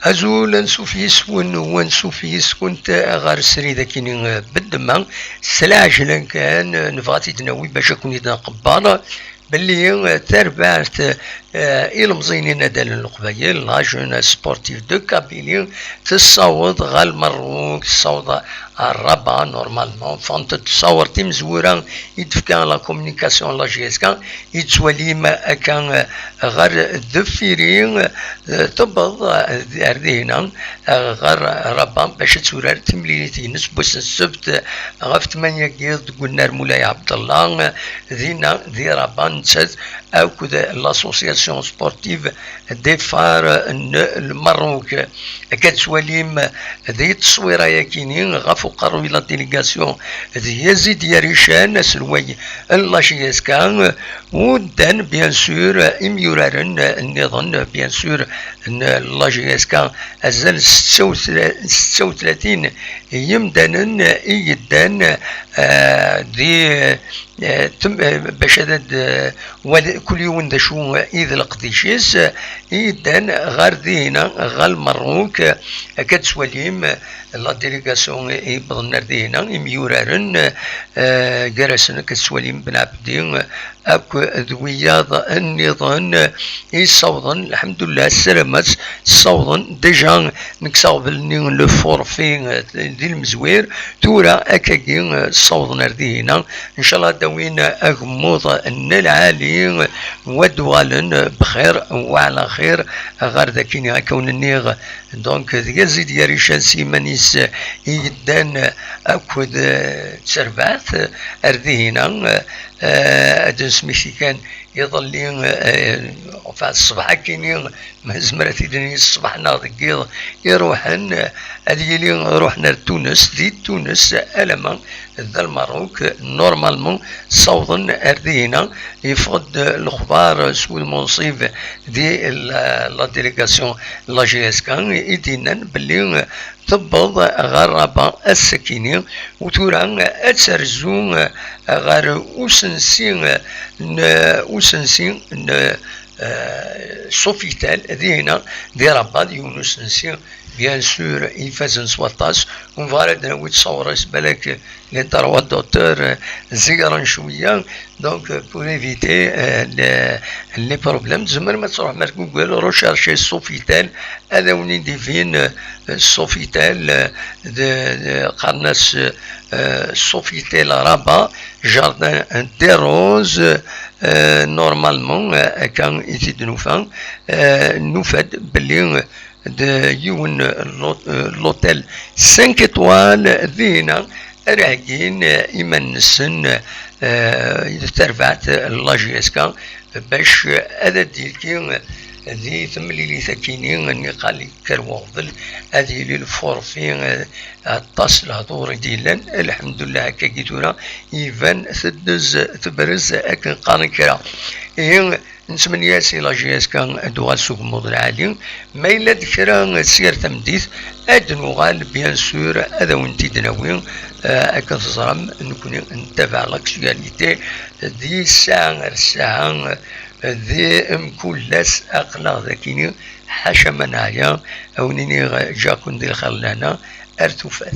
أزول نسوف يسكن ونسوف يسكن غار السري ذاكيني بالدماغ سلاجل كان نفغاتي تناوي باش أكون إذا قبالة باللي تربعت إلمزينين هذا القبايل لاجون سبورتيف دو كابيلي تصاوض غال مروك تصاوض الربا نورمالمون فانت تصور تيمزورا يتفكا لا كومونيكاسيون لا جي اس كان يتسوالي ما كان غير دفيرين تبض اردينا غير ربا باش تسورار تمليتي نسبوس السبت غف 8 كيض قلنا مولاي عبد الله ذينا ذي ربا نتسد او كذا لاسوسياسيون سبورتيف دي فار المروك كتسواليم ذي التصويره ياكينين غف وقروا الى ديليغاسيون ذي يزيد يريشان سلوي لاشياس كان ودان بيان سور اميورارن النظام بيان سور لاجياس كان ازال 36 يمدانن يدان دي باش هذا كل يوم دا شو إذا القديشيس يدان غار دينا غال مروك كتسواليم لا ديليغاسيون يبضنا دينا ميورارن جرسنا كتسواليم بن عبدين اكو ذوياض النظام يصوضن الحمد لله السلامات صوضن ديجا نكساوب لو فورفي ديال المزوير تورا اكاكين صوضن ردينا ان شاء الله داوين اغموض ان العالي ودوالن بخير وعلى خير غير ذاكيني كون النيغ دونك يزيد يا ريشان سيمانيس يدان اكو تسربات ردينا ادنس ميشيكان يظل في الصباح كاينين مزمرات يدني الصباح ناض يروحن هذه روحنا لتونس دي تونس ألما ذا الماروك نورمالمون صوضن أردينا يفقد الأخبار سو المنصيف دي لا ديليغاسيون لا جي اس كان يدينا باللي تبض غربا السكينين وتورا أتسرزون غير أوسنسين سوفيتال ذينا دي رباط يونس نسير بيان سور يفازن سواتاس ونفارد نويت صورس بالك لنتروا الدكتور زيرا شويه دونك بور ايفيتي لي بروبليم زمر ما تروح مع جوجل روشارشي سوفيتال هذا وني ديفين سوفيتال قرناس سوفيتال رابا جاردان دي روز نورمالمون كان يزيد نوفا نوفد باللي يون لوتيل 5 ايطوال ذينا راكين يمنسن ترفعت لاجيسكا باش هذا ديكي ذي ثملي ثكينين اني قال لي كروغضل هذه للفورفين التصل هذور ديلان الحمد لله هكا كيتونا يفان تدز تبرز اكن قارن كرا نسمن سي لا جي اس كان دوال سوق مود العالي ما الا ذكرى سير تمديث ادنو غال بيان سور هذا وانتي دناوين اكن تزرم نكون نتابع لاكسياليتي دي الساعه ذي مكلس اقلا ذاكيني حاشا منايا او نيني جاكون ديال خلانا ارتفاث